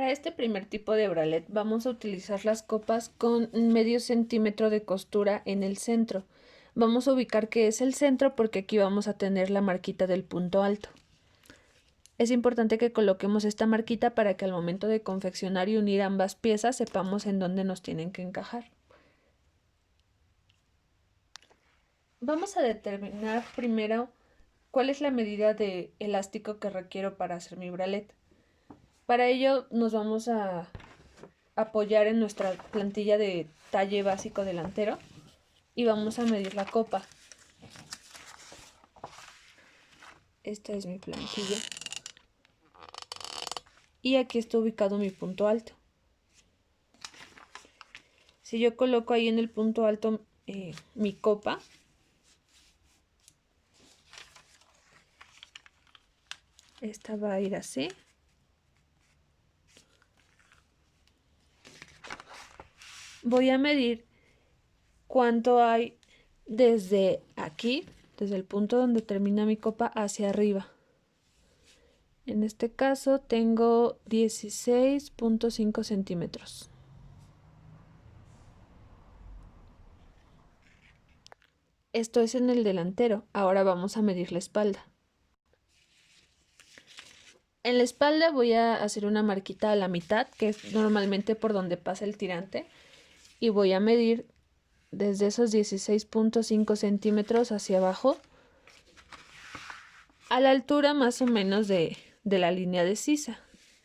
Para este primer tipo de bralet vamos a utilizar las copas con medio centímetro de costura en el centro. Vamos a ubicar que es el centro porque aquí vamos a tener la marquita del punto alto. Es importante que coloquemos esta marquita para que al momento de confeccionar y unir ambas piezas sepamos en dónde nos tienen que encajar. Vamos a determinar primero cuál es la medida de elástico que requiero para hacer mi bralet. Para ello nos vamos a apoyar en nuestra plantilla de talle básico delantero y vamos a medir la copa. Esta es mi plantilla y aquí está ubicado mi punto alto. Si yo coloco ahí en el punto alto mi copa, esta va a ir así. Voy a medir cuánto hay desde aquí, desde el punto donde termina mi copa hacia arriba. En este caso tengo 16.5 centímetros. Esto es en el delantero. Ahora vamos a medir la espalda. En la espalda voy a hacer una marquita a la mitad, que es normalmente por donde pasa el tirante, y voy a medir desde esos 16.5 centímetros hacia abajo, a la altura más o menos de la línea de sisa,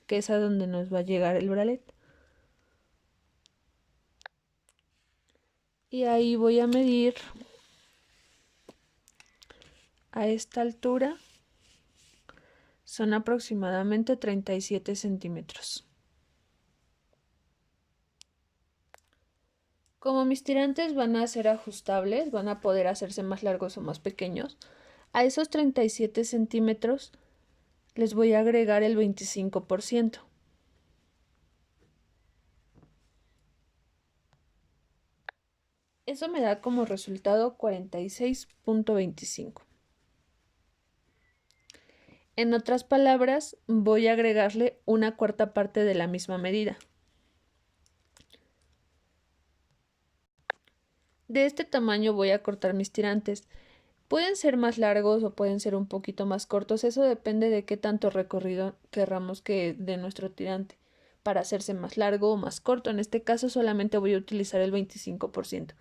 que es a donde nos va a llegar el bralet. Y ahí voy a medir a esta altura, son aproximadamente 37 centímetros. Como mis tirantes van a ser ajustables, van a poder hacerse más largos o más pequeños, a esos 37 centímetros les voy a agregar el 25%. Eso me da como resultado 46.25. En otras palabras, voy a agregarle una cuarta parte de la misma medida. De este tamaño voy a cortar mis tirantes. Pueden ser más largos o pueden ser un poquito más cortos, eso depende de qué tanto recorrido querramos que de nuestro tirante, para hacerse más largo o más corto. En este caso solamente voy a utilizar el 25%.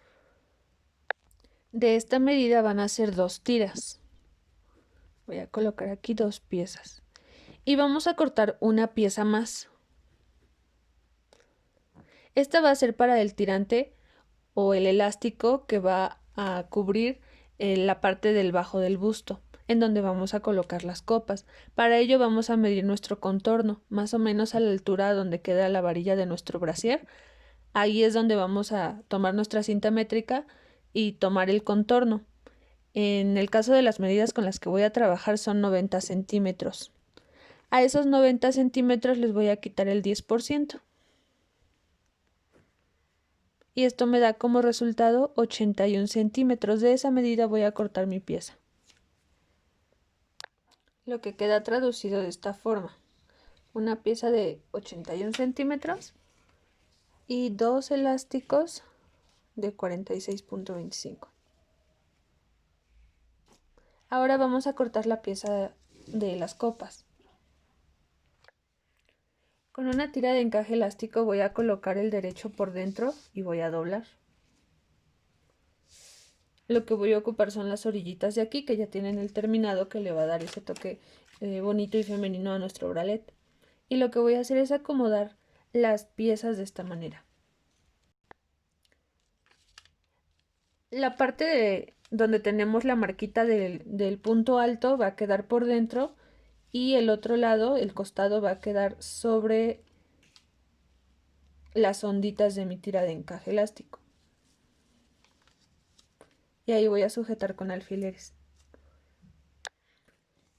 De esta medida van a ser 2 tiras. Voy a colocar aquí 2 piezas. Y vamos a cortar una pieza más. Esta va a ser para el tirante o el elástico que va a cubrir la parte del bajo del busto, en donde vamos a colocar las copas. Para ello vamos a medir nuestro contorno, más o menos a la altura donde queda la varilla de nuestro brasier. Ahí es donde vamos a tomar nuestra cinta métrica y tomar el contorno. En el caso de las medidas con las que voy a trabajar son 90 centímetros. A esos 90 centímetros les voy a quitar el 10%. Y esto me da como resultado 81 centímetros. De esa medida voy a cortar mi pieza. Lo que queda traducido de esta forma. Una pieza de 81 centímetros y 2 elásticos de 46.25. Ahora vamos a cortar la pieza de las copas. Con una tira de encaje elástico voy a colocar el derecho por dentro y voy a doblar. Lo que voy a ocupar son las orillitas de aquí que ya tienen el terminado que le va a dar ese toque bonito y femenino a nuestro bralet. Y lo que voy a hacer es acomodar las piezas de esta manera. La parte de donde tenemos la marquita del punto alto va a quedar por dentro y el otro lado, el costado, va a quedar sobre las onditas de mi tira de encaje elástico. Y ahí voy a sujetar con alfileres.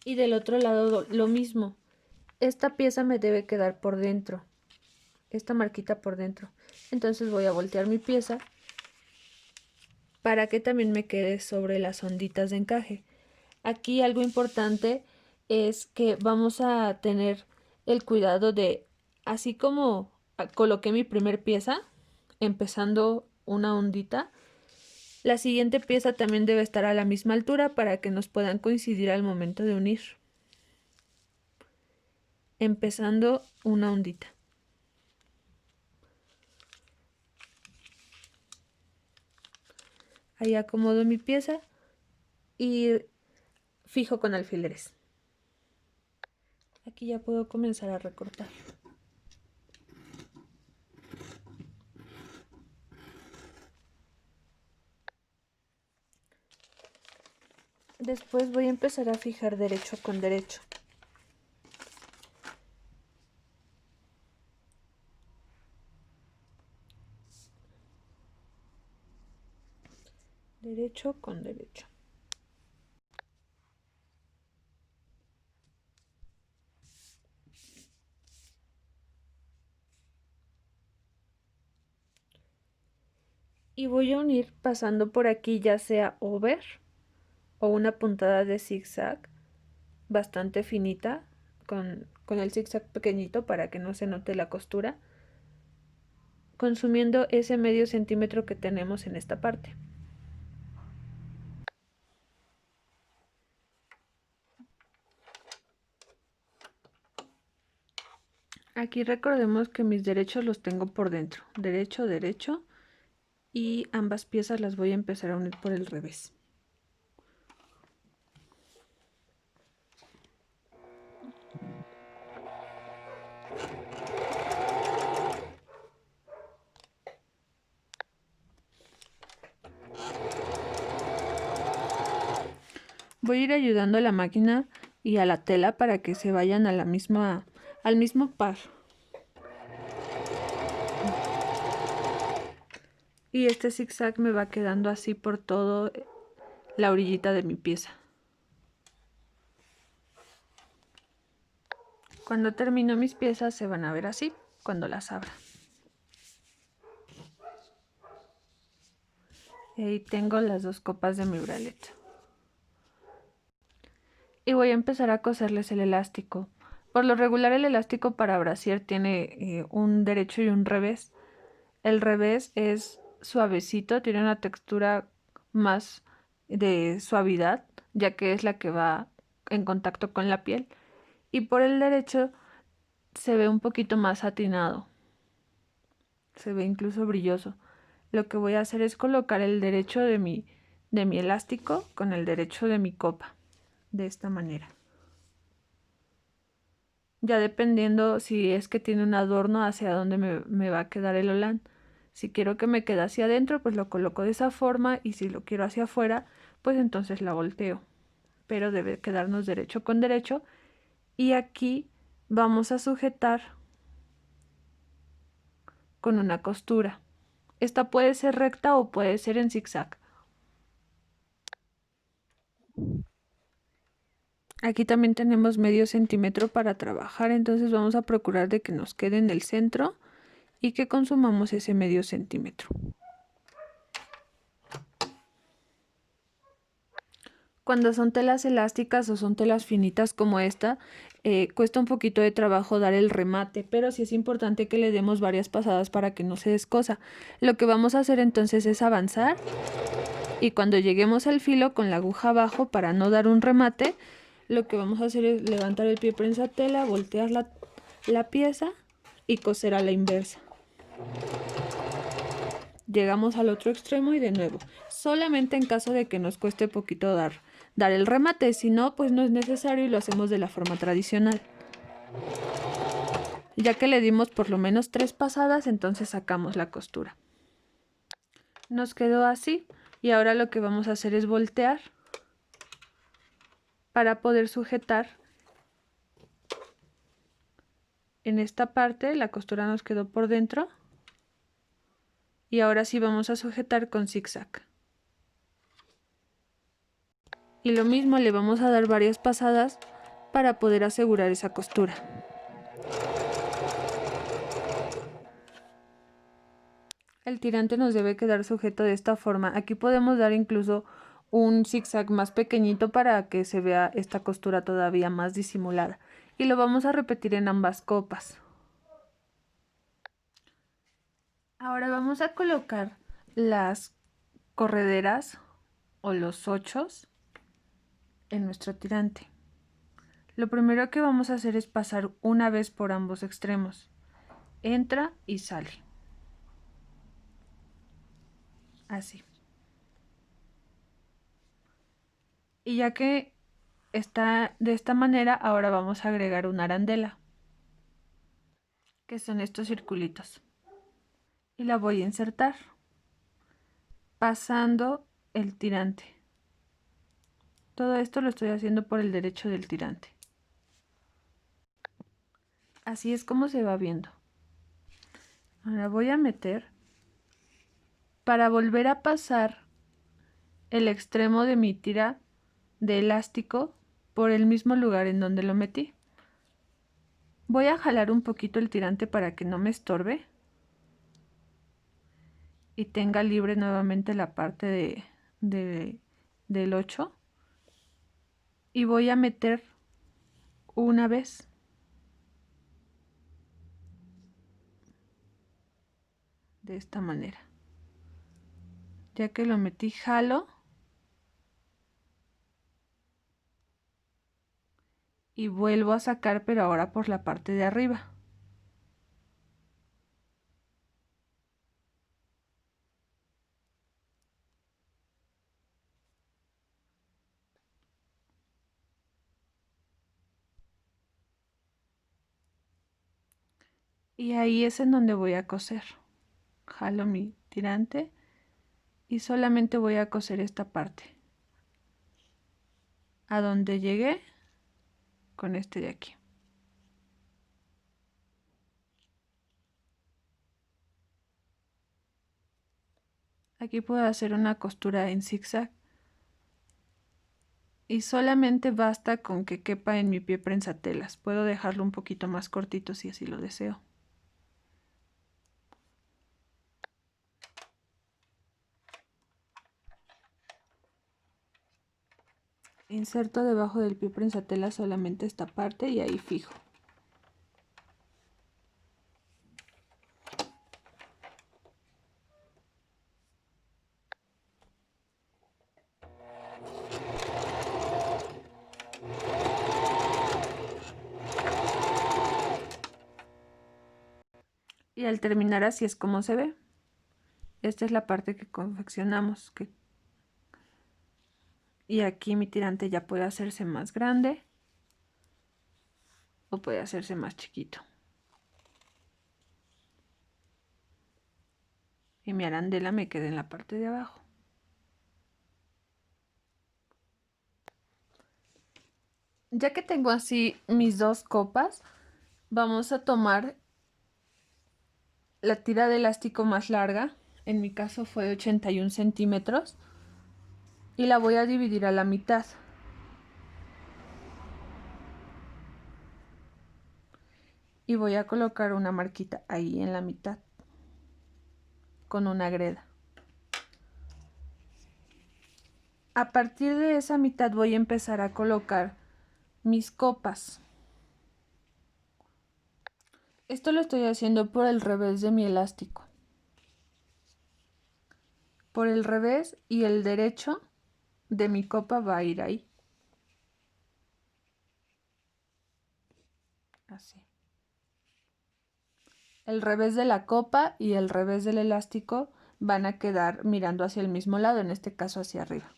Y del otro lado lo mismo. Esta pieza me debe quedar por dentro. Esta marquita por dentro. Entonces voy a voltear mi pieza para que también me quede sobre las onditas de encaje. Aquí algo importante es que vamos a tener el cuidado de Así como coloqué mi primer pieza, empezando una ondita, la siguiente pieza también debe estar a la misma altura para que nos puedan coincidir al momento de unir. Empezando una ondita. Ahí acomodo mi pieza y fijo con alfileres. Aquí ya puedo comenzar a recortar. Después voy a empezar a fijar derecho con derecho. Derecho con derecho. Y voy a unir pasando por aquí ya sea over o una puntada de zigzag bastante finita con el zigzag pequeñito para que no se note la costura, consumiendo ese medio centímetro que tenemos en esta parte. Aquí recordemos que mis derechos los tengo por dentro, derecho, derecho, y ambas piezas las voy a empezar a unir por el revés. Voy a ir ayudando a la máquina y a la tela para que se vayan a al mismo par. Y este zigzag me va quedando así por todo la orillita de mi pieza. Cuando termino mis piezas se van a ver así cuando las abra. Y ahí tengo las dos copas de mi bralet. Y voy a empezar a coserles el elástico. Por lo regular el elástico para brasier tiene un derecho y un revés. El revés es suavecito, tiene una textura más de suavidad, ya que es la que va en contacto con la piel. Y por el derecho se ve un poquito más satinado, se ve incluso brilloso. Lo que voy a hacer es colocar el derecho de mi elástico con el derecho de mi copa, de esta manera. Ya dependiendo si es que tiene un adorno hacia dónde me va a quedar el holán. Si quiero que me quede hacia adentro, pues lo coloco de esa forma, y si lo quiero hacia afuera, pues entonces la volteo. Pero debe quedarnos derecho con derecho. Y aquí vamos a sujetar con una costura. Esta puede ser recta o puede ser en zigzag. Aquí también tenemos medio centímetro para trabajar, entonces vamos a procurar de que nos quede en el centro y que consumamos ese medio centímetro. Cuando son telas elásticas o son telas finitas como esta, cuesta un poquito de trabajo dar el remate, pero sí es importante que le demos varias pasadas para que no se descosa. Lo que vamos a hacer entonces es avanzar, y cuando lleguemos al filo con la aguja abajo, para no dar un remate, lo que vamos a hacer es levantar el pie prensa tela, voltear la pieza y coser a la inversa. Llegamos al otro extremo y de nuevo, solamente en caso de que nos cueste poquito dar el remate, si no, pues no es necesario y lo hacemos de la forma tradicional. Ya que le dimos por lo menos 3 pasadas, entonces sacamos la costura. Nos quedó así, y ahora lo que vamos a hacer es voltear para poder sujetar. En esta parte la costura nos quedó por dentro, y ahora sí vamos a sujetar con zigzag. Y lo mismo, le vamos a dar varias pasadas para poder asegurar esa costura. El tirante nos debe quedar sujeto de esta forma. Aquí podemos dar incluso un zigzag más pequeñito para que se vea esta costura todavía más disimulada. Y lo vamos a repetir en ambas copas. Ahora vamos a colocar las correderas o los ochos en nuestro tirante. Lo primero que vamos a hacer es pasar una vez por ambos extremos. Entra y sale. Así. Y ya que está de esta manera, ahora vamos a agregar una arandela, que son estos circulitos. Y la voy a insertar, pasando el tirante. Todo esto lo estoy haciendo por el derecho del tirante. Así es como se va viendo. Ahora voy a meter para volver a pasar el extremo de mi tira de elástico por el mismo lugar en donde lo metí. Voy a jalar un poquito el tirante para que no me estorbe y tenga libre nuevamente la parte del 8, y voy a meter una vez. De esta manera. Ya que lo metí, jalo y vuelvo a sacar, pero ahora por la parte de arriba. Y ahí es en donde voy a coser. Jalo mi tirante y solamente voy a coser esta parte. A donde llegué con este de aquí. Aquí puedo hacer una costura en zigzag. Y solamente basta con que quepa en mi pie prensatelas. Puedo dejarlo un poquito más cortito si así lo deseo. Inserto debajo del pie prensatelas solamente esta parte y ahí fijo. Y al terminar así es como se ve. Esta es la parte que confeccionamos. Y aquí mi tirante ya puede hacerse más grande o puede hacerse más chiquito. Y mi arandela me queda en la parte de abajo. Ya que tengo así mis dos copas, vamos a tomar la tira de elástico más larga. En mi caso fue de 81 centímetros. Y la voy a dividir a la mitad. Y voy a colocar una marquita ahí en la mitad con una greda. A partir de esa mitad voy a empezar a colocar mis copas. Esto lo estoy haciendo por el revés de mi elástico. Por el revés, y el derecho de mi copa va a ir ahí. Así. El revés de la copa y el revés del elástico van a quedar mirando hacia el mismo lado, en este caso hacia arriba.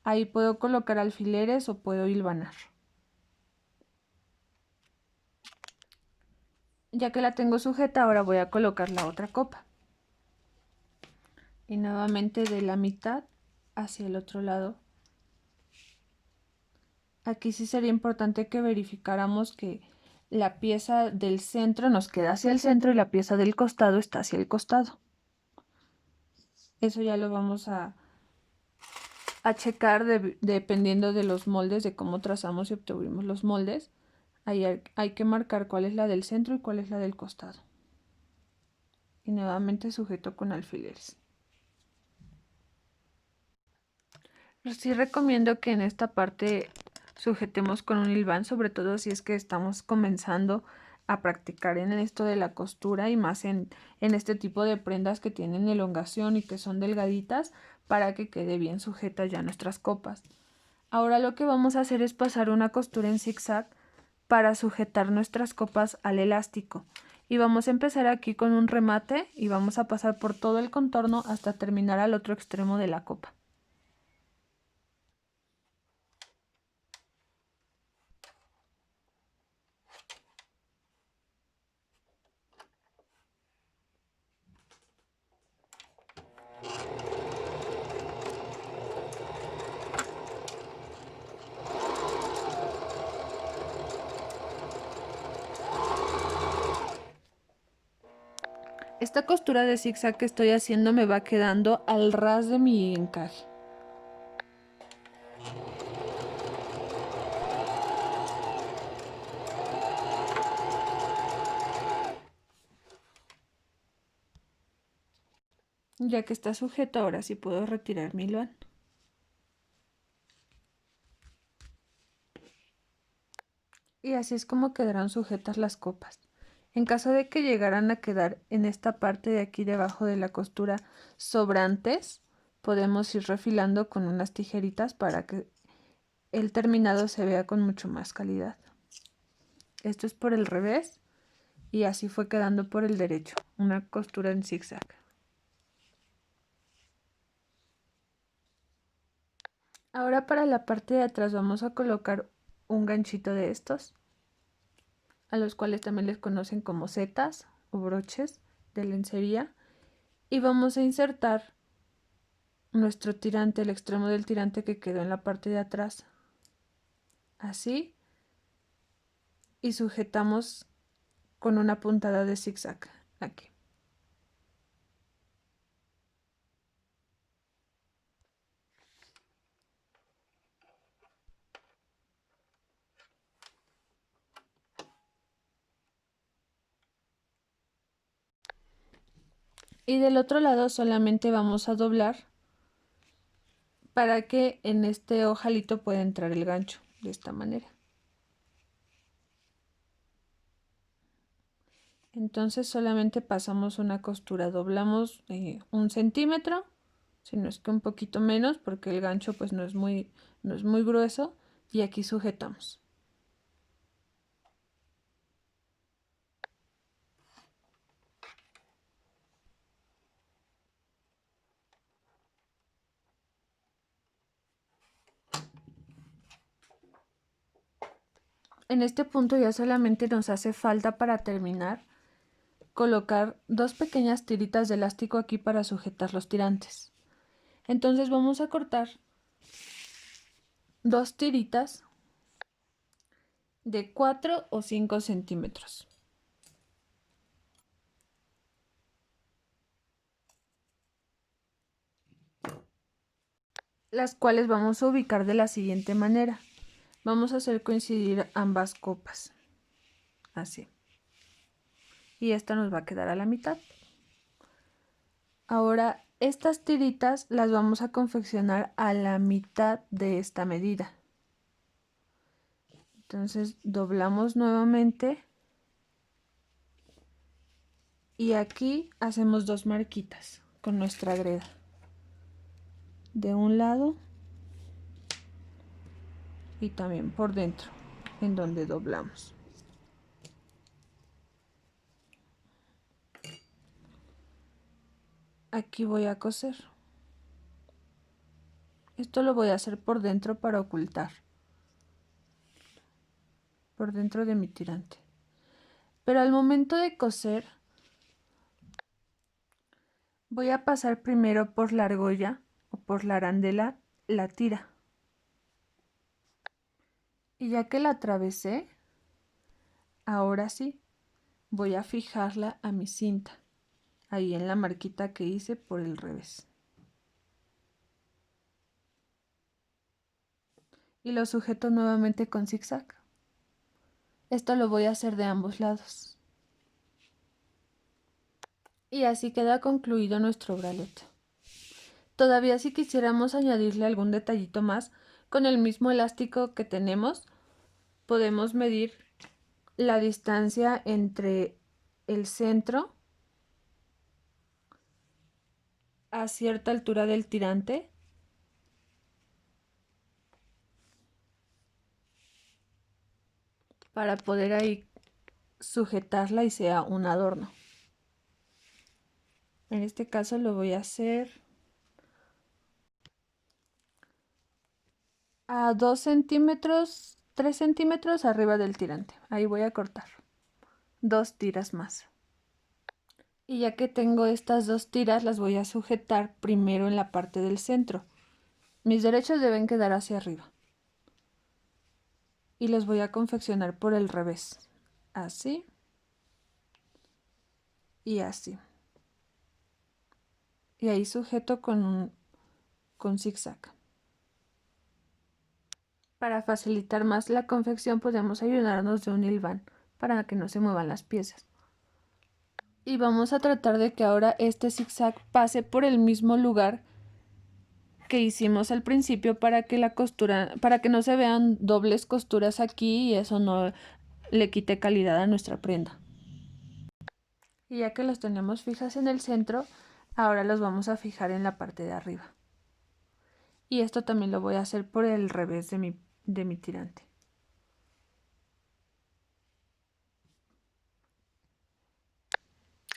Ahí puedo colocar alfileres o puedo hilvanar. Ya que la tengo sujeta, ahora voy a colocar la otra copa. Y nuevamente de la mitad hacia el otro lado. Aquí sí sería importante que verificáramos que la pieza del centro nos queda hacia el centro y la pieza del costado está hacia el costado. Eso ya lo vamos a checar dependiendo de los moldes, de cómo trazamos y obtuvimos los moldes. Ahí hay que marcar cuál es la del centro y cuál es la del costado. Y nuevamente sujeto con alfileres. Sí recomiendo que en esta parte sujetemos con un hilván, sobre todo si es que estamos comenzando a practicar en esto de la costura y más en este tipo de prendas que tienen elongación y que son delgaditas para que quede bien sujeta ya nuestras copas. Ahora lo que vamos a hacer es pasar una costura en zigzag para sujetar nuestras copas al elástico. Y vamos a empezar aquí con un remate y vamos a pasar por todo el contorno hasta terminar al otro extremo de la copa. Esta costura de zigzag que estoy haciendo me va quedando al ras de mi encaje. Ya que está sujeto, ahora sí puedo retirar mi hilván. Y así es como quedarán sujetas las copas. En caso de que llegaran a quedar en esta parte de aquí debajo de la costura sobrantes, podemos ir refilando con unas tijeritas para que el terminado se vea con mucho más calidad. Esto es por el revés y así fue quedando por el derecho, una costura en zigzag. Ahora para la parte de atrás vamos a colocar un ganchito de estos, a los cuales también les conocen como setas o broches de lencería, y vamos a insertar nuestro tirante, el extremo del tirante que quedó en la parte de atrás, así, y sujetamos con una puntada de zigzag aquí. Y del otro lado solamente vamos a doblar para que en este ojalito pueda entrar el gancho de esta manera. Entonces solamente pasamos una costura, doblamos 1 centímetro, si no es que un poquito menos, porque el gancho pues no es muy grueso, y aquí sujetamos. En este punto ya solamente nos hace falta para terminar colocar 2 pequeñas tiritas de elástico aquí para sujetar los tirantes. Entonces vamos a cortar 2 tiritas de 4 o 5 centímetros. Las cuales vamos a ubicar de la siguiente manera. Vamos a hacer coincidir ambas copas, así. Y esta nos va a quedar a la mitad. Ahora estas tiritas las vamos a confeccionar a la mitad de esta medida. Entonces doblamos nuevamente y aquí hacemos 2 marquitas con nuestra greda. De un lado y también por dentro, en donde doblamos. Aquí voy a coser. Esto lo voy a hacer por dentro para ocultar, por dentro de mi tirante. Pero al momento de coser, voy a pasar primero por la argolla o por la arandela la tira. Y ya que la atravesé, ahora sí, voy a fijarla a mi cinta, ahí en la marquita que hice por el revés. Y lo sujeto nuevamente con zigzag. Esto lo voy a hacer de ambos lados. Y así queda concluido nuestro bralette. Todavía si quisiéramos añadirle algún detallito más, con el mismo elástico que tenemos, podemos medir la distancia entre el centro a cierta altura del tirante para poder ahí sujetarla y sea un adorno. En este caso lo voy a hacer a 2 centímetros, 3 centímetros arriba del tirante. Ahí voy a cortar 2 tiras más. Y ya que tengo estas 2 tiras, las voy a sujetar primero en la parte del centro. Mis derechos deben quedar hacia arriba. Y los voy a confeccionar por el revés. Así y así. Y ahí sujeto con zigzag. Para facilitar más la confección podemos ayudarnos de un hilván para que no se muevan las piezas. Y vamos a tratar de que ahora este zigzag pase por el mismo lugar que hicimos al principio para que la costura, para que no se vean dobles costuras aquí y eso no le quite calidad a nuestra prenda. Y ya que los tenemos fijas en el centro, ahora los vamos a fijar en la parte de arriba. Y esto también lo voy a hacer por el revés de mi tirante.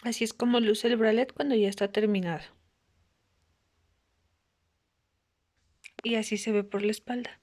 Así es como luce el bralette cuando ya está terminado. Y así se ve por la espalda.